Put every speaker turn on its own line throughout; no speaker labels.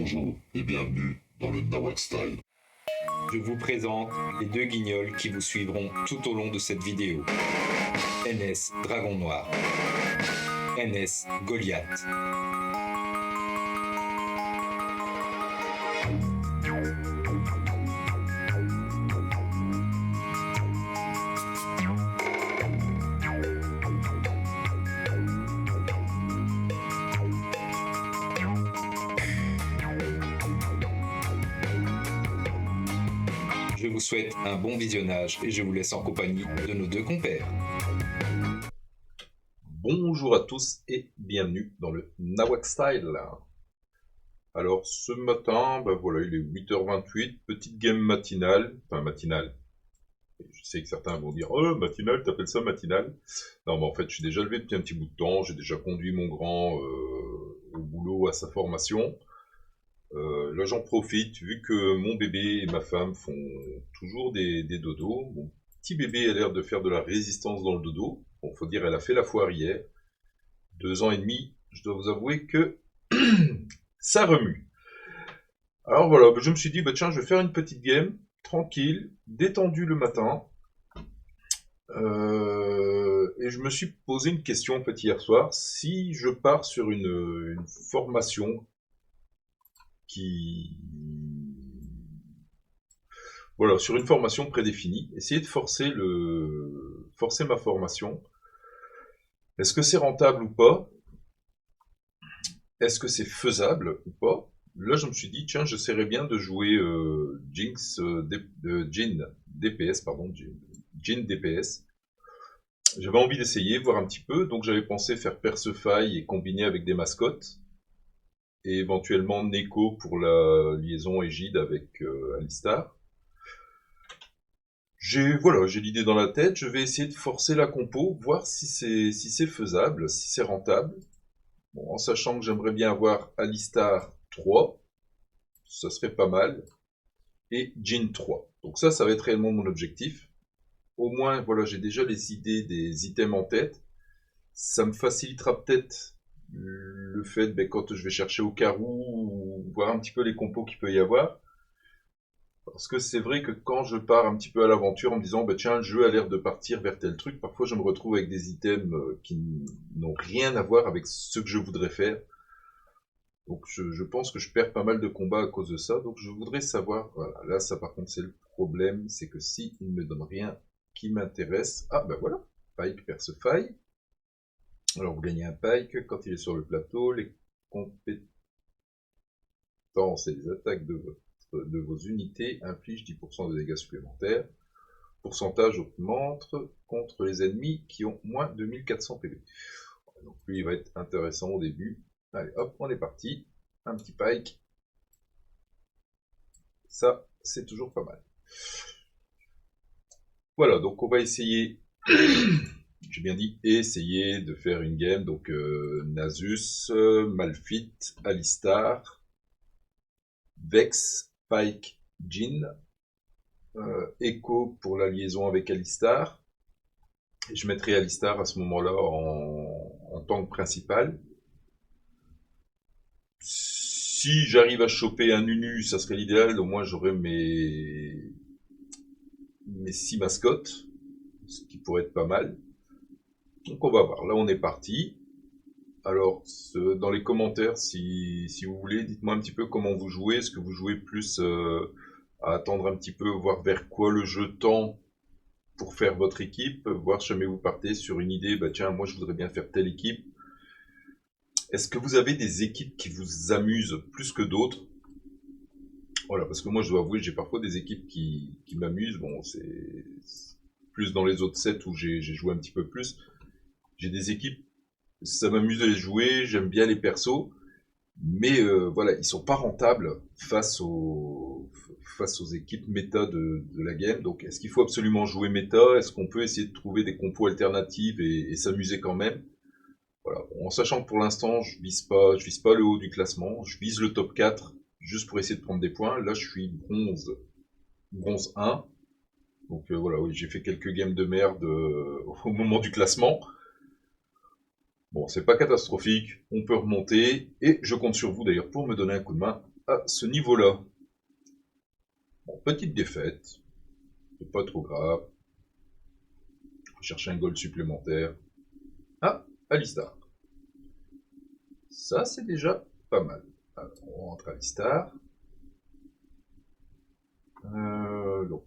Bonjour et bienvenue dans le Nawak Style.
Je vous présente les deux guignols qui vous suivront tout au long de cette vidéo. NS Dragon Noir, NS Goliath. Je vous souhaite un bon visionnage et je vous laisse en compagnie de nos deux compères.
Bonjour à tous et bienvenue dans le Nawak Style. Alors ce matin, voilà, il est 8h28, petite game matinale, enfin matinale. Je sais que certains vont dire « Oh, matinale, t'appelles ça matinale ?» Non, mais en fait, je suis déjà levé depuis un petit bout de temps, j'ai déjà conduit mon grand au boulot, à sa formation. Là, j'en profite, vu que mon bébé et ma femme font toujours des dodos. Mon petit bébé a l'air de faire de la résistance dans le dodo. Bon, faut dire, elle a fait la foire hier. 2 ans et demi, je dois vous avouer que ça remue. Alors voilà, je me suis dit, tiens, je vais faire une petite game, tranquille, détendue le matin. Et je me suis posé une question en fait hier soir. Si je pars sur une formation qui... Voilà, sur une formation prédéfinie, essayer de forcer ma formation. Est-ce que c'est rentable ou pas? Est-ce que c'est faisable ou pas? Là, je me suis dit, tiens, j'essaierais bien de jouer Jhin DPS, pardon, Jhin DPS. J'avais envie d'essayer, voir un petit peu, donc j'avais pensé faire Persefaille et combiner avec des mascottes, et éventuellement Neko pour la liaison Égide avec Alistar. J'ai l'idée dans la tête, je vais essayer de forcer la compo, voir si c'est faisable, si c'est rentable. Bon, en sachant que j'aimerais bien avoir Alistar 3, ça serait pas mal, et Jhin 3. Donc ça va être réellement mon objectif. Au moins, voilà, j'ai déjà les idées des items en tête. Ça me facilitera peut-être le fait, quand je vais chercher au carreau, ou voir un petit peu les compos qu'il peut y avoir. Parce que c'est vrai que quand je pars un petit peu à l'aventure en me disant, tiens, le jeu a l'air de partir vers tel truc, parfois je me retrouve avec des items qui n'ont rien à voir avec ce que je voudrais faire. Donc je pense que je perds pas mal de combats à cause de ça. Donc je voudrais savoir, voilà, là ça par contre c'est le problème, c'est que si il ne me donne rien qui m'intéresse, ah voilà, Pike Persefaille. Alors vous gagnez un Pike quand il est sur le plateau, les compétences et les attaques de vos unités infligent 10% de dégâts supplémentaires. Pourcentage augmente contre les ennemis qui ont moins de 1400 PV. Donc lui il va être intéressant au début. Allez hop, on est parti. Un petit Pike. Ça, c'est toujours pas mal. Voilà, donc on va essayer, j'ai bien dit essayer de faire une game, donc Nasus, Malphite, Alistar, Vex, Pike, Jhin, Echo pour la liaison avec Alistar. Et je mettrai Alistar à ce moment-là en tank principal. Si j'arrive à choper un Nunu, ça serait l'idéal, au moins j'aurai mes 6 mascottes, ce qui pourrait être pas mal. Donc on va voir, là on est parti. Alors dans les commentaires, si vous voulez, dites-moi un petit peu comment vous jouez. Est-ce que vous jouez plus à attendre un petit peu, voir vers quoi le jeu tend pour faire votre équipe, voir si jamais vous partez sur une idée, tiens, moi je voudrais bien faire telle équipe. Est-ce que vous avez des équipes qui vous amusent plus que d'autres? Voilà, parce que moi je dois avouer, j'ai parfois des équipes qui m'amusent. Bon, c'est plus dans les autres sets où j'ai joué un petit peu plus. J'ai des équipes, ça m'amuse de les jouer, j'aime bien les persos, mais voilà, ils sont pas rentables face aux équipes méta de la game. Donc est-ce qu'il faut absolument jouer méta? Est-ce qu'on peut essayer de trouver des compos alternatives et s'amuser quand même? Voilà, en sachant que pour l'instant je vise pas le haut du classement, je vise le top 4 juste pour essayer de prendre des points. Là je suis bronze 1. Donc voilà, oui, j'ai fait quelques games de merde au moment du classement. Bon, c'est pas catastrophique, on peut remonter, et je compte sur vous d'ailleurs pour me donner un coup de main à ce niveau-là. Bon, petite défaite, c'est pas trop grave. On va chercher un gold supplémentaire. Ah, Alistar. Ça, c'est déjà pas mal. Alors, on rentre à Alistar. Non.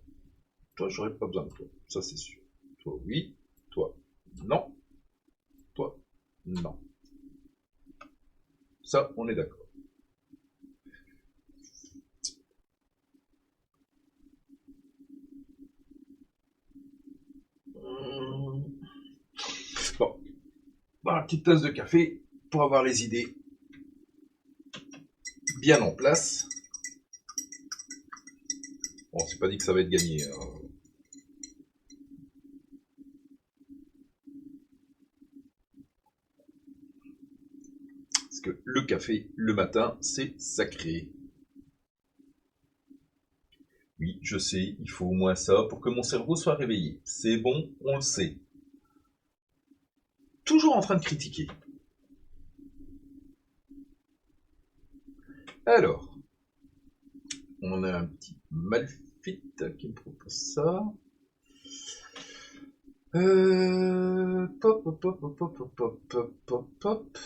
Toi, j'aurais pas besoin de toi. Ça, c'est sûr. Toi, oui. Toi, non. Toi, non. Ça, on est d'accord. Bon. Une petite tasse de café pour avoir les idées bien en place. Bon, c'est pas dit que ça va être gagné. Hein. Parce que le café, le matin, c'est sacré. Oui, je sais, il faut au moins ça pour que mon cerveau soit réveillé. C'est bon, on le sait. Toujours en train de critiquer. Alors, on a un petit Malphite qui me propose ça. Pop, pop, pop, pop, pop, pop, pop, pop, pop.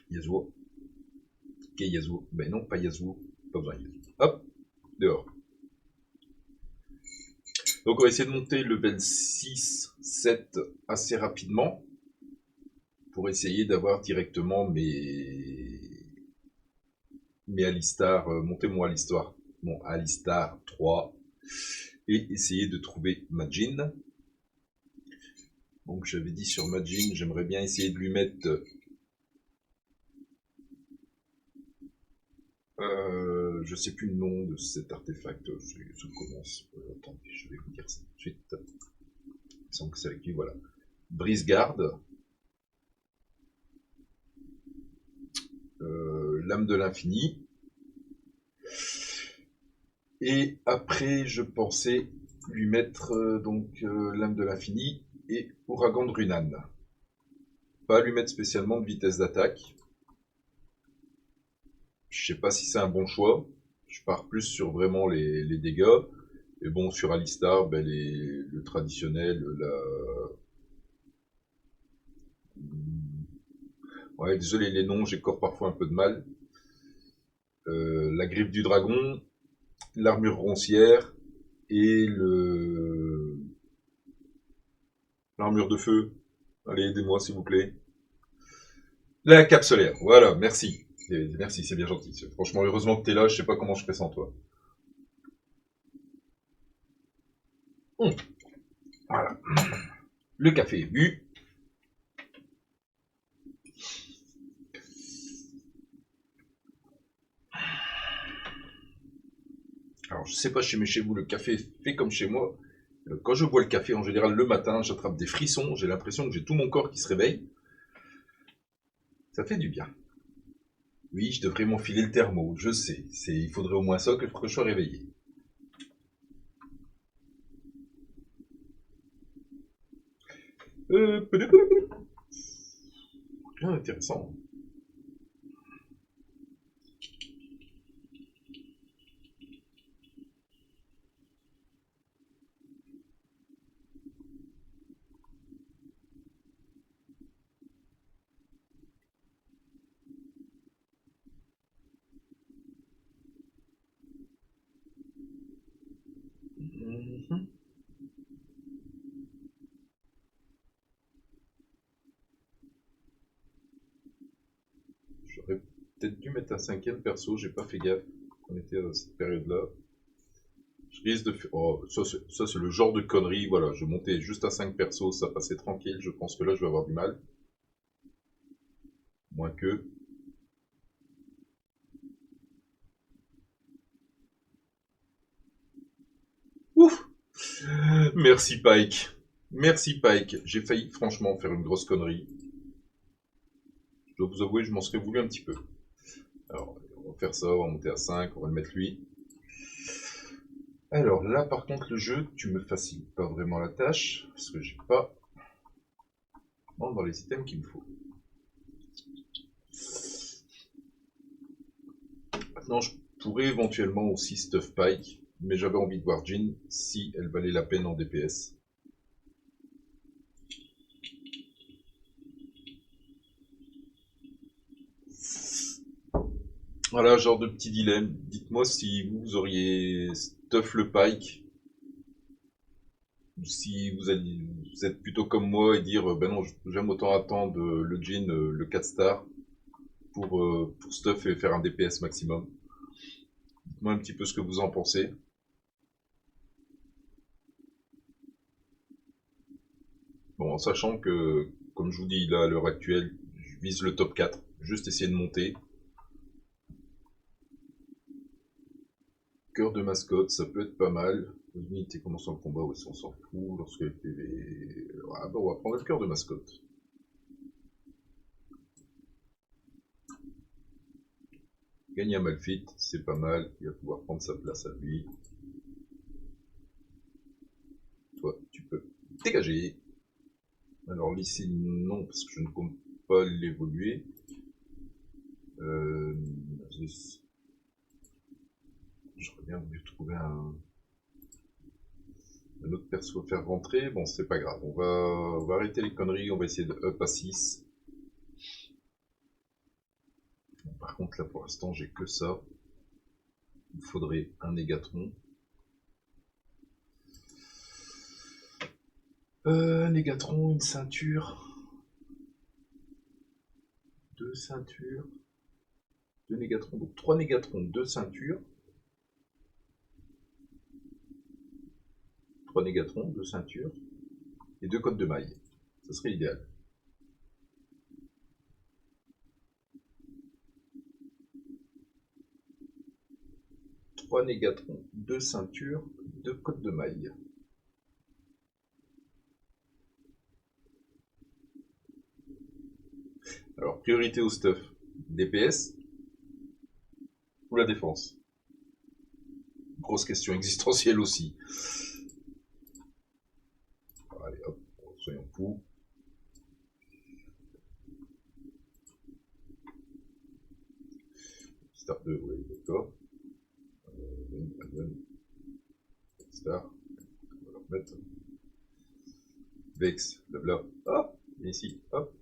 Yasuo. Ok, Yasuo. Ben non, pas Yasuo. Pas besoin de Yasuo. Hop, dehors. Donc on va essayer de monter level 6, 7 assez rapidement. Pour essayer d'avoir directement mes Alistar, monter mon Alistar 3 et essayer de trouver Majin. Donc j'avais dit sur Majin, j'aimerais bien essayer de lui mettre je sais plus le nom de cet artefact, je commence. Attendez, je vais vous dire ça tout de suite. Il me semble que c'est avec lui, voilà. Brise-garde. Lame de l'infini. Et après, je pensais lui mettre Lame de l'infini et Ouragan de Runan. Pas lui mettre spécialement de vitesse d'attaque. Je sais pas si c'est un bon choix. Je pars plus sur vraiment les dégâts. Et bon, sur Alistar, ben le traditionnel, ouais, désolé les noms, j'ai encore parfois un peu de mal. La griffe du dragon, l'armure roncière et l'armure de feu. Allez, aidez-moi s'il vous plaît. La cape solaire, voilà, merci. Merci, c'est bien gentil. Franchement, heureusement que t'es là, je sais pas comment je ferais sans toi. Voilà. Le café est bu. Alors, je sais pas chez vous, le café fait comme chez moi. Quand je bois le café, en général, le matin, j'attrape des frissons. J'ai l'impression que j'ai tout mon corps qui se réveille. Ça fait du bien. Oui, je devrais m'enfiler le thermo, je sais. Il faudrait au moins ça que je sois réveillé. Ah, intéressant. Mhm. J'aurais peut-être dû mettre un cinquième perso, j'ai pas fait gaffe. On était à cette période-là. Je risque de faire. Oh, ça c'est le genre de connerie. Voilà, je montais juste à 5 persos, ça passait tranquille. Je pense que là je vais avoir du mal. Moins que. Ouf! Merci Pike. Merci Pike, j'ai failli franchement faire une grosse connerie. Je dois vous avouer, je m'en serais voulu un petit peu. Alors, on va faire ça, on va monter à 5, on va le mettre lui. Alors là, par contre, le jeu, tu me facilites pas vraiment la tâche, parce que j'ai pas dans les items qu'il me faut. Maintenant, je pourrais éventuellement aussi stuff Pike, mais j'avais envie de voir Jean si elle valait la peine en DPS. Voilà, genre de petit dilemme. Dites-moi si vous auriez stuff le Pike, ou si vous êtes plutôt comme moi et dire ben non, j'aime autant attendre le Jean, le 4 star, pour stuff et faire un DPS maximum. Dites-moi un petit peu ce que vous en pensez. Bon, en sachant que, comme je vous dis là à l'heure actuelle, je vise le top 4, juste essayer de monter. Cœur de mascotte, ça peut être pas mal. L'unité commence le combat, ouais, on s'en fout. Lorsque les PV... Ah bah on va prendre le cœur de mascotte. Gagner à Malfit, c'est pas mal. Il va pouvoir prendre sa place à lui. Toi, tu peux dégager. Alors l'ici, non, parce que je ne compte pas l'évoluer. J'aurais bien voulu trouver un autre perso à faire rentrer. Bon, c'est pas grave. On va arrêter les conneries. On va essayer de up à 6. Bon, par contre, là, pour l'instant, j'ai que ça. Il faudrait un Négatron. Négatron, une ceinture. 2 ceintures. 2 Négatrons. Donc 3 Négatrons, 2 ceintures. 3 Négatrons, 2 ceintures. Et 2 codes de maille. Ça serait idéal. Trois Négatrons, 2 ceintures, 2 codes de maille. Alors, priorité au stuff. DPS ou la défense? Grosse question existentielle aussi. Allez hop, soyons fous. Star 2, oui, d'accord. Star, on va le remettre. Vex, blabla. Hop, et ici, hop.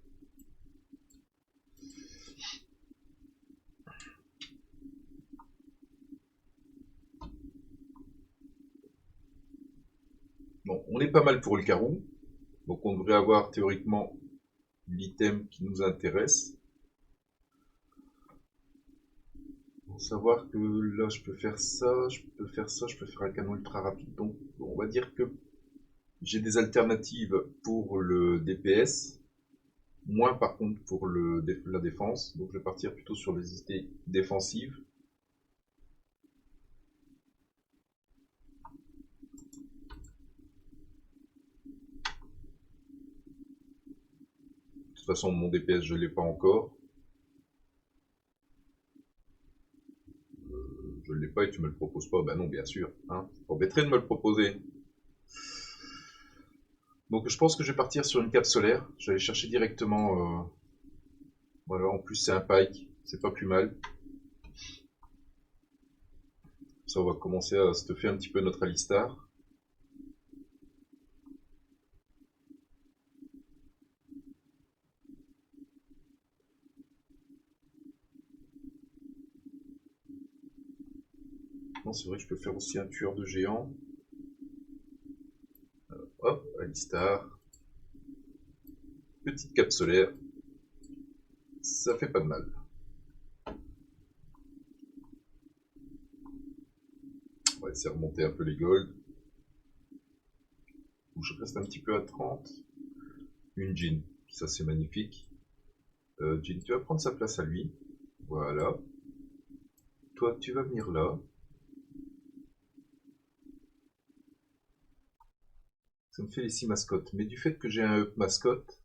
Bon, on est pas mal pour le carreau. Donc on devrait avoir théoriquement l'item qui nous intéresse. Faut savoir que là je peux faire ça, je peux faire ça, je peux faire un canon ultra rapide. Donc on va dire que j'ai des alternatives pour le DPS, moins par contre pour la défense. Donc je vais partir plutôt sur les idées défensives. De toute façon mon DPS je ne l'ai pas encore. Je ne l'ai pas et tu me le proposes pas, bah non bien sûr. Hein. T'embêterais de me le proposer. Donc je pense que je vais partir sur une cape solaire. Je vais aller chercher directement... Voilà, en plus c'est un pike, c'est pas plus mal. Ça, on va commencer à stuffer un petit peu notre Alistar. Non, c'est vrai que je peux faire aussi un tueur de géant. Hop, Alistar. Petite cape solaire. Ça fait pas de mal. On va essayer de remonter un peu les golds. Je reste un petit peu à 30. Une Jean, ça c'est magnifique. Jean, tu vas prendre sa place à lui. Voilà. Toi, tu vas venir là. Ça me fait les 6 mascottes. Mais du fait que j'ai un up mascotte,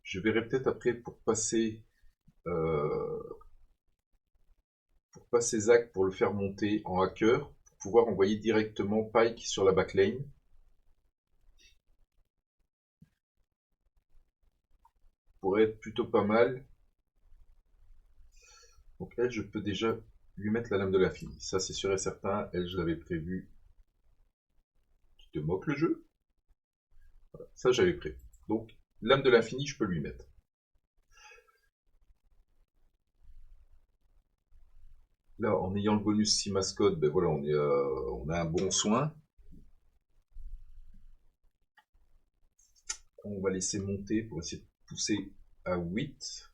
je verrai peut-être après pour passer Zach pour le faire monter en hacker, pour pouvoir envoyer directement Pike sur la backlane. Pourrait être plutôt pas mal. Donc elle, je peux déjà lui mettre la lame de l'infini. Ça, c'est sûr et certain. Elle, je l'avais prévu. Tu te moques le jeu? Voilà, ça, j'avais prévu. Donc, lame de l'infini, je peux lui mettre. Là, en ayant le bonus 6 mascottes, ben voilà, on a un bon soin. On va laisser monter pour essayer de pousser à 8.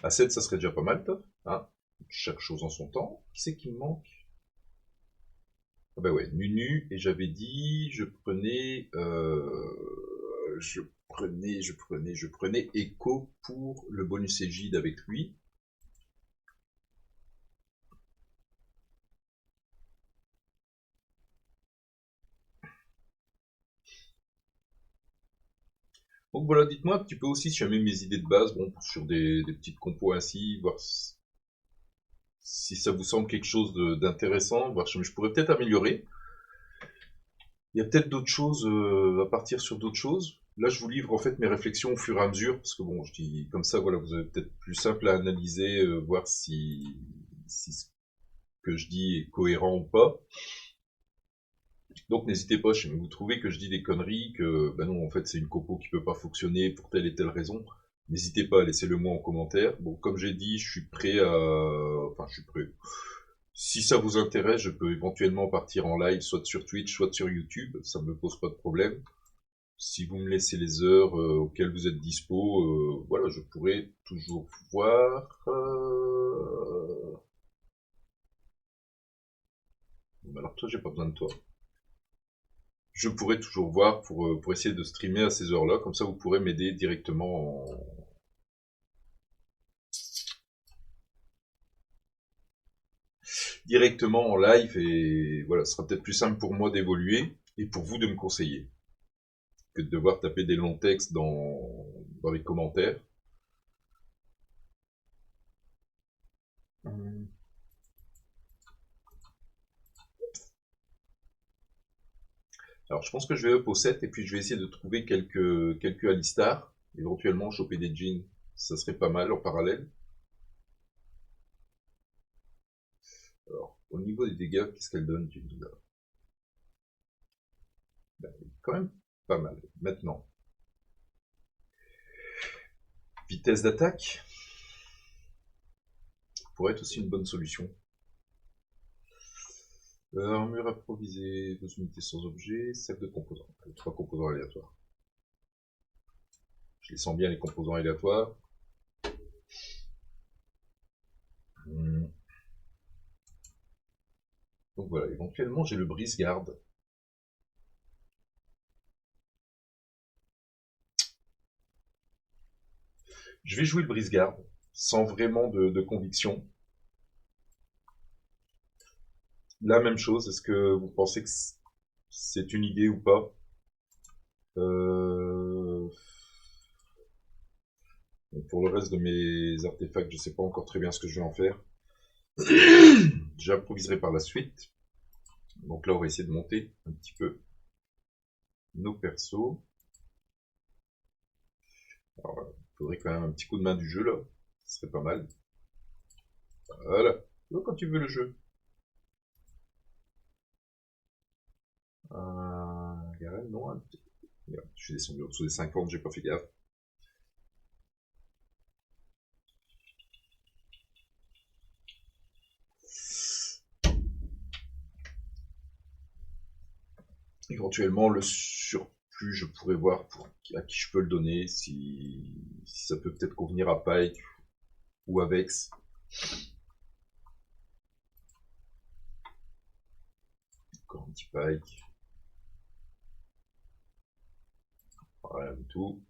À 7, ça serait déjà pas mal, top. Hein, chaque chose en son temps. Qui c'est qui me manque? Ah bah ouais, Nunu, et j'avais dit, je prenais Echo pour le bonus égide avec lui. Donc voilà, dites-moi un petit peu aussi si jamais mes idées de base, bon, sur des petites compos ainsi, voir si ça vous semble quelque chose d'intéressant, voir si je pourrais peut-être améliorer. Il y a peut-être d'autres choses, à partir sur d'autres choses. Là, je vous livre en fait mes réflexions au fur et à mesure, parce que bon, je dis comme ça, voilà, vous avez peut-être plus simple à analyser, voir si ce que je dis est cohérent ou pas. Donc n'hésitez pas, si vous trouvez que je dis des conneries, que ben non, en fait c'est une compo qui peut pas fonctionner pour telle et telle raison, n'hésitez pas, laissez-le moi en commentaire. Bon, comme j'ai dit, je suis prêt à... Enfin, je suis prêt. Si ça vous intéresse, je peux éventuellement partir en live, soit sur Twitch, soit sur YouTube, ça me pose pas de problème. Si vous me laissez les heures auxquelles vous êtes dispo, voilà, je pourrais toujours voir. Alors toi, j'ai pas besoin de toi. Je pourrais toujours voir pour essayer de streamer à ces heures-là, comme ça vous pourrez m'aider directement en live, et voilà, ce sera peut-être plus simple pour moi d'évoluer et pour vous de me conseiller que de devoir taper des longs textes dans les commentaires. Alors je pense que je vais up au 7 et puis je vais essayer de trouver quelques Alistar, éventuellement choper des jeans, ça serait pas mal en parallèle. Alors, au niveau des dégâts, qu'est-ce qu'elle donne, Jean là? Ben, quand même pas mal. Maintenant, vitesse d'attaque pourrait être aussi une bonne solution. Armure improvisée, 2 unités sans objet, 7 de composants. 3 composants aléatoires. Je les sens bien les composants aléatoires. Donc voilà, éventuellement j'ai le brise-garde. Je vais jouer le brise-garde, sans vraiment de conviction. La même chose, est-ce que vous pensez que c'est une idée ou pas? Pour le reste de mes artefacts, je ne sais pas encore très bien ce que je vais en faire. J'improviserai par la suite. Donc là, on va essayer de monter un petit peu nos persos. Alors, il faudrait quand même un petit coup de main du jeu là. Ce serait pas mal. Voilà. Donc, quand tu veux le jeu. Garen, non, un petit... Merde, je suis descendu en dessous des 50, j'ai pas fait gaffe. Éventuellement, le surplus, je pourrais voir à qui je peux le donner, si ça peut peut-être convenir à Pike ou à Vex. Encore un petit Pike. Rien du tout.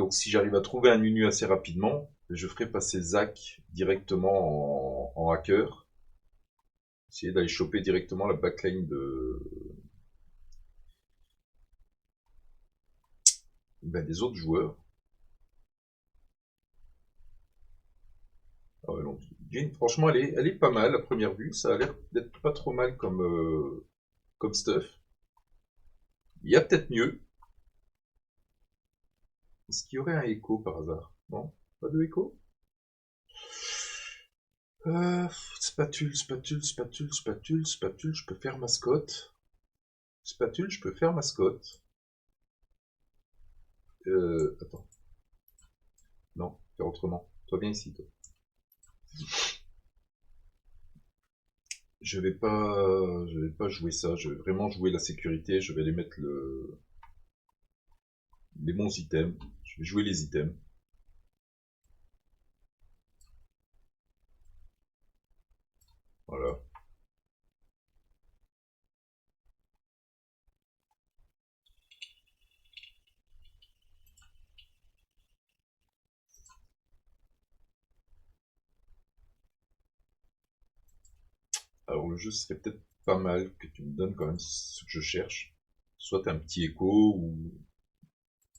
Donc si j'arrive à trouver un Nunu assez rapidement, je ferai passer Zach directement en hacker. Essayer d'aller choper directement la backline des autres joueurs. Ah ouais, non. Jhin, franchement, elle est pas mal à première vue. Ça a l'air d'être pas trop mal comme stuff. Il y a peut-être mieux. Est-ce qu'il y aurait un écho par hasard? Non? Pas de écho? Spatule, spatule, spatule, spatule, spatule, je peux faire mascotte. Spatule, je peux faire mascotte. Attends. Non, faire autrement. Toi, viens ici, toi. Je vais pas jouer ça. Je vais vraiment jouer la sécurité. Je vais aller mettre les bons items. Je vais jouer les items. Voilà. Alors le jeu serait peut-être pas mal que tu me donnes quand même ce que je cherche. Soit un petit écho ou...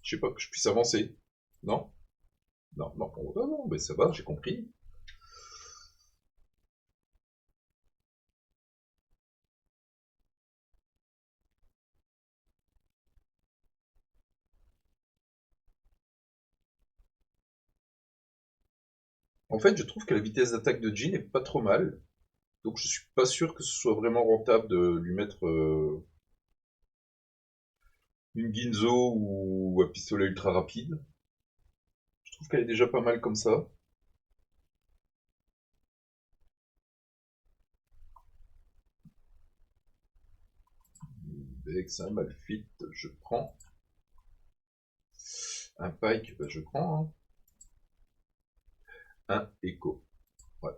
Je sais pas, que je puisse avancer. Non? Non, non, non, non, mais ça va, j'ai compris. En fait, je trouve que la vitesse d'attaque de Jhin est pas trop mal. Donc je suis pas sûr que ce soit vraiment rentable de lui mettre une Ginzo ou un pistolet ultra rapide. Je trouve qu'elle est déjà pas mal comme ça. Vex, un Malphite, je prends. Un Pike, bah, je prends. Hein. Un Echo. Ouais.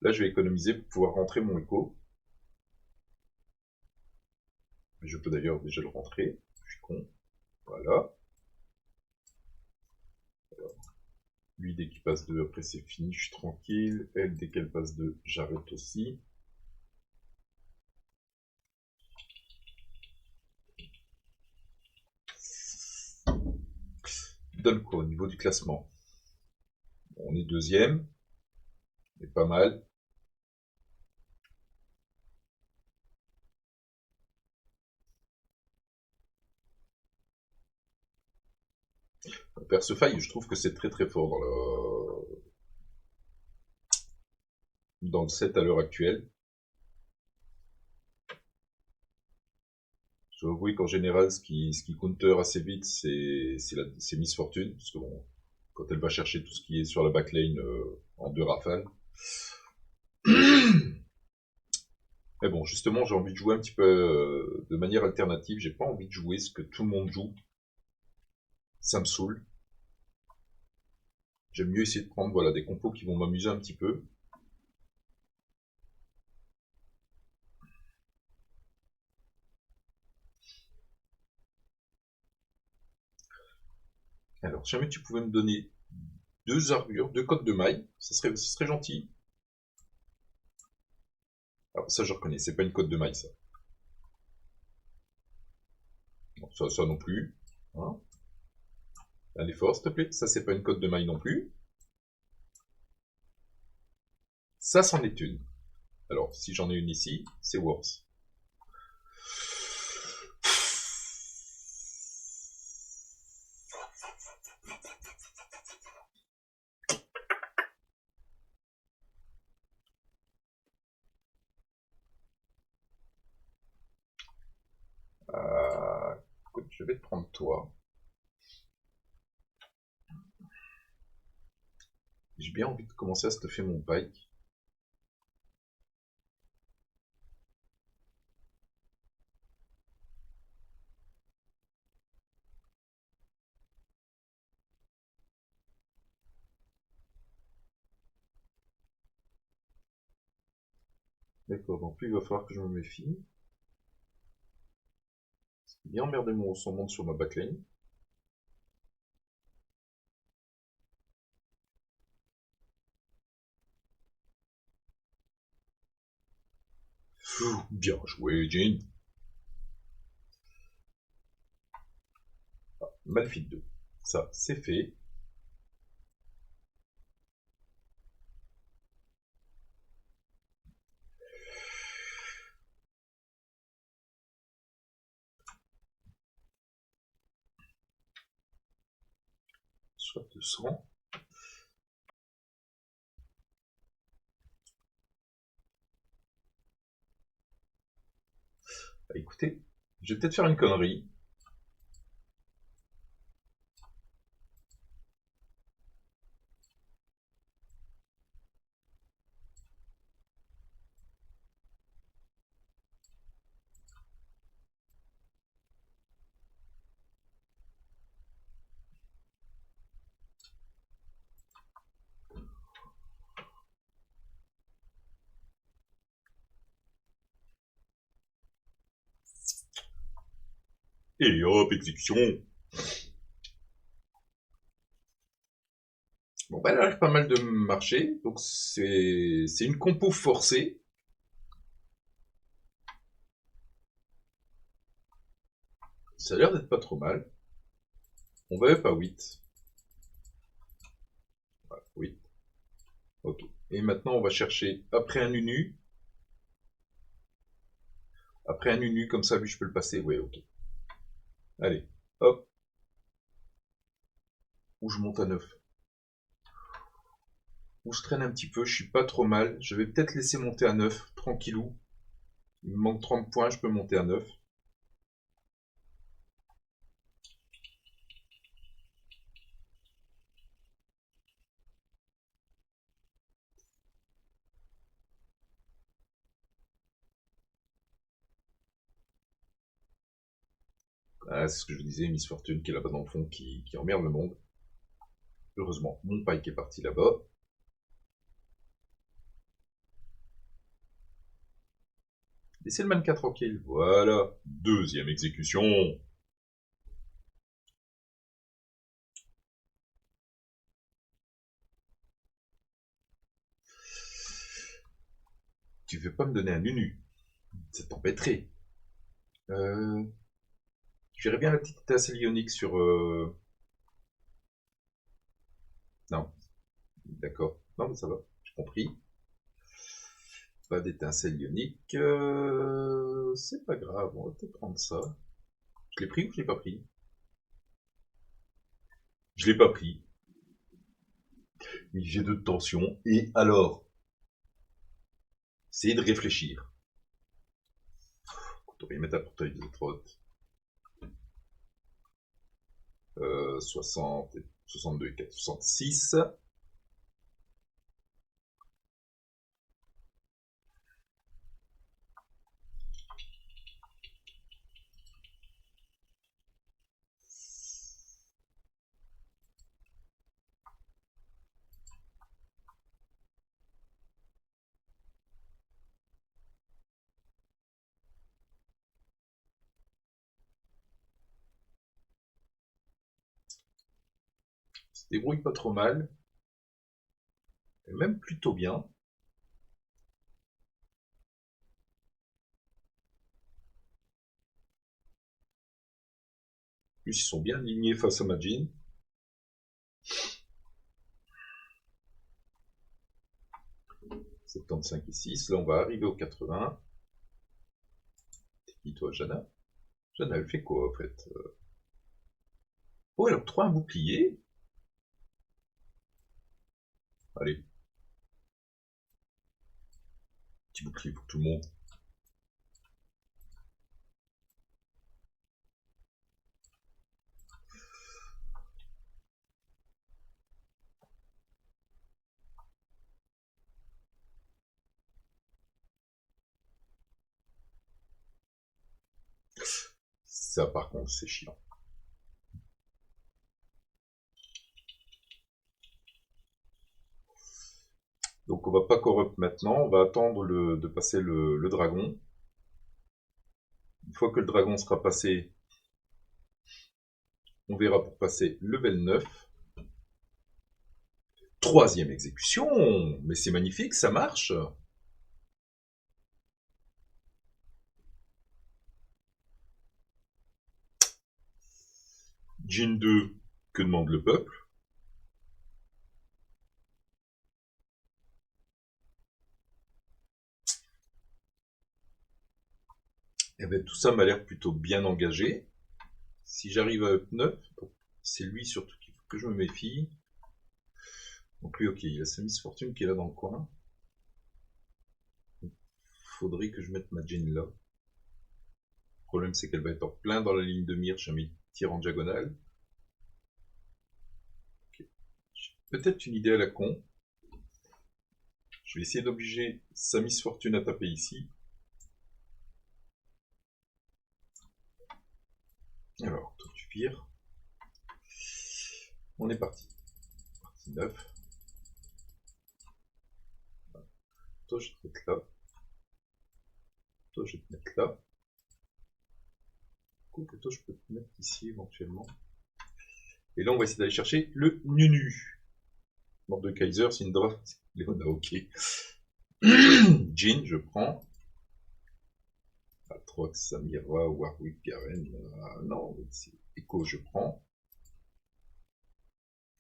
Là, je vais économiser pour pouvoir rentrer mon Echo. Je peux d'ailleurs déjà le rentrer. Je suis con. Voilà. Lui, dès qu'il passe 2, après c'est fini, je suis tranquille. Elle, dès qu'elle passe 2, j'arrête aussi. Donne quoi au niveau du classement? Bon, on est deuxième. Mais pas mal. Percefaille, je trouve que c'est très très fort dans le set à l'heure actuelle. Je dois avouer qu'en général, ce qui counter assez vite, c'est Miss Fortune, parce que bon, quand elle va chercher tout ce qui est sur la backlane en 2 rafales. Mais bon, justement, j'ai envie de jouer un petit peu de manière alternative. J'ai pas envie de jouer ce que tout le monde joue. Ça me saoule. J'aime mieux essayer de prendre voilà, des compos qui vont m'amuser un petit peu. Alors, si jamais tu pouvais me donner 2 armures, 2 codes de maille, ça serait gentil. Alors, ça, je reconnais, c'est pas une cote de maille, ça. Non, ça non plus. Hein. Un effort, s'il te plaît. Ça, c'est pas une cote de maille non plus. Ça, c'en est une. Alors, si j'en ai une ici, c'est worse. Écoute, je vais te prendre toi. J'ai bien envie de commencer à stuffer mon pike. D'accord, donc lui, il va falloir que je me méfie. Bien emmerder son monde sur ma backline. Bien joué, Jean. Malfit 2. Ça, c'est fait. Soit 200. Bah, écoutez, je vais peut-être faire une connerie. Et hop, exécution. Bon, bah, elle arrive pas mal de marcher. Donc, c'est une compo forcée. Ça a l'air d'être pas trop mal. On va up à 8. Voilà, 8. Ok. Et maintenant, on va chercher après un unu. Après un unu, comme ça, lui, je peux le passer. Ouais, ok. Allez, hop. Ou je monte à 9. Ou je traîne un petit peu, je suis pas trop mal. Je vais peut-être laisser monter à 9, tranquillou. Il me manque 30 points, je peux monter à 9. Ah, c'est ce que je disais, Miss Fortune qui est là-bas dans le fond, qui emmerde le monde. Heureusement, mon pike est parti là-bas. Laissez le mannequin tranquille. Voilà. Deuxième exécution. Tu veux pas me donner un unu? Ça t'embêterait. Je verrais bien la petite étincelle ionique sur... Non. D'accord. Non, mais ça va. J'ai compris. Pas d'étincelle ionique. C'est pas grave. On va peut-être prendre ça. Je l'ai pris ou je l'ai pas pris? Je l'ai pas pris. J'ai de tension. Et alors? Essayez de réfléchir. On va y mettre un portail de trotte. 60, 62 et 4, 66. Se débrouille pas trop mal. Et même plutôt bien. En plus, ils sont bien alignés face à Majin. « 75 et 6. Là, on va arriver au 80. T'es qui, toi, Jana? Jana, elle fait quoi, en fait? Oh, elle octroie un bouclier. Allez. Petit bouclier pour tout le monde. Ça, par contre, c'est chiant. Donc, on va pas corrupt maintenant. On va attendre de passer le dragon. Une fois que le dragon sera passé, on verra pour passer level 9. Troisième exécution. Mais c'est magnifique, ça marche. Djinn 2, que demande le peuple? Eh bien, tout ça m'a l'air plutôt bien engagé. Si j'arrive à up 9, c'est lui surtout qu'il faut que je me méfie. Donc lui, ok, il a sa Miss Fortune qui est là dans le coin. Faudrait que je mette ma Djinn là. Le problème, c'est qu'elle va être en plein dans la ligne de mire, jamais tire en diagonale. Okay. Peut-être une idée à la con. Je vais essayer d'obliger sa Miss Fortune à taper ici. Alors, toi tu vires. On est parti. Partie 9. Toi je vais te mettre là. Toi je vais te mettre là. Cool, que toi je peux te mettre ici éventuellement. Et là on va essayer d'aller chercher le Nunu. Mort de Kaiser, Syndra, Léona, ok. Djinn, je prends. Atrox, Samira, Warwick, Garen. Non, c'est Echo, je prends.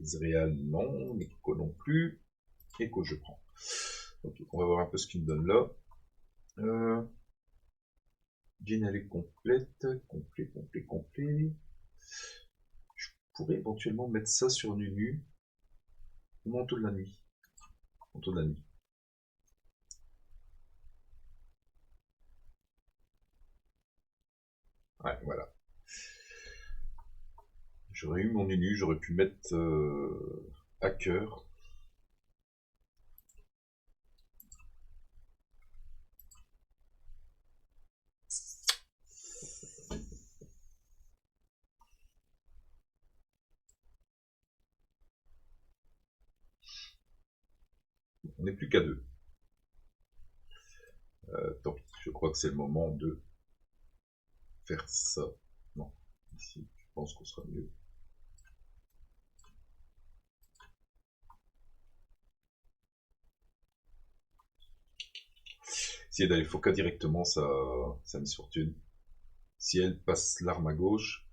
Israël, non. Echo non plus. Echo, je prends. Ok, on va voir un peu ce qu'il me donne là. Djinn, elle est complète. Complet. Je pourrais éventuellement mettre ça sur Nunu. Manteau de la nuit. Manteau de la nuit. Ouais, voilà. J'aurais eu mon Nunu, j'aurais pu mettre Hacker. On n'est plus qu'à 2. Tant pis, je crois que c'est le moment de faire ça. Non, ici, je pense qu'on sera mieux. Essayer d'aller foca directement sa Miss Fortune. Si elle passe l'arme à gauche.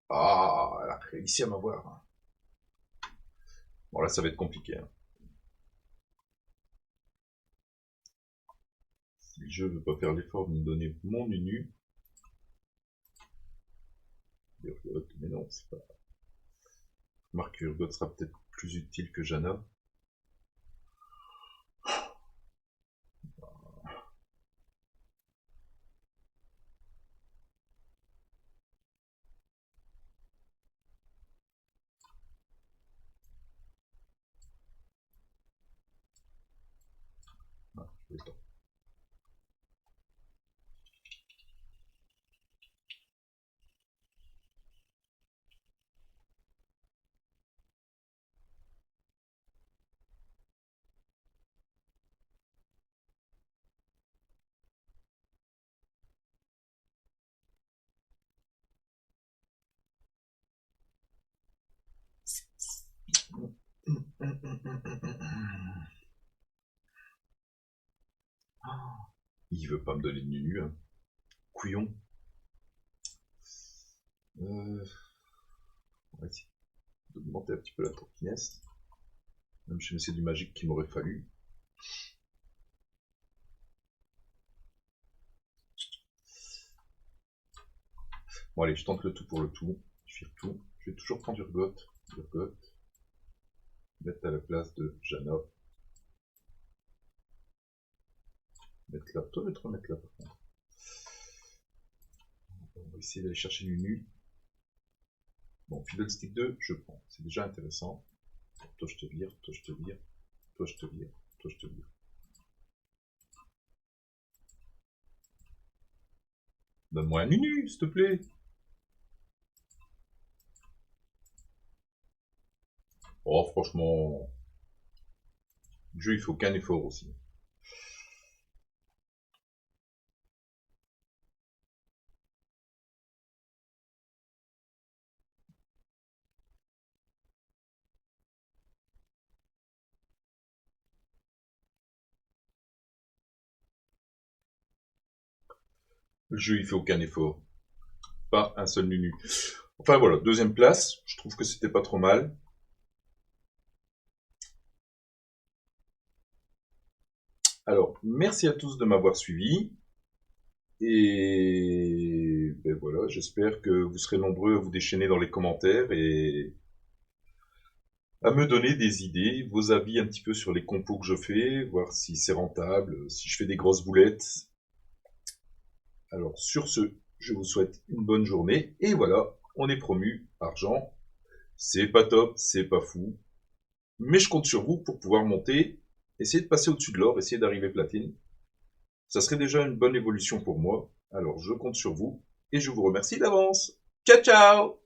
Ah, elle a réussi à m'avoir. Bon, là, ça va être compliqué. Hein. Si le jeu ne veut pas faire l'effort de me donner mon Nunu. Mais non, c'est pas. Marc Urgot sera peut-être plus utile que Jana. Ah, je vais le temps. Il veut pas me donner de Nunu. Hein. Couillon. On va essayer d'augmenter un petit peu la troquinesse. Même si c'est du magique qu'il m'aurait fallu. Bon allez, je tente le tout pour le tout. Je vire tout. Je vais toujours prendre Urgot. Mettre à la place de Jana. Mettre là. Toi, je vais te remettre là par contre. On va essayer d'aller chercher Nunu. Bon, Fiddlestick 2, je prends. C'est déjà intéressant. Toi, je te vire. Toi, je te vire. Toi, je te vire. Toi, je te vire. Donne-moi un Nunu, s'il te plaît. Oh, franchement, le jeu, il faut aucun effort aussi. Le jeu, il fait aucun effort. Pas un seul nunu. Enfin voilà, deuxième place. Je trouve que c'était pas trop mal. Alors, merci à tous de m'avoir suivi. Et ben voilà, j'espère que vous serez nombreux à vous déchaîner dans les commentaires et à me donner des idées, vos avis un petit peu sur les compos que je fais, voir si c'est rentable, si je fais des grosses boulettes. Alors sur ce, je vous souhaite une bonne journée. Et voilà, on est promu, argent. C'est pas top, c'est pas fou. Mais je compte sur vous pour pouvoir monter, essayer de passer au-dessus de l'or, essayer d'arriver platine. Ça serait déjà une bonne évolution pour moi. Alors je compte sur vous et je vous remercie d'avance. Ciao ciao!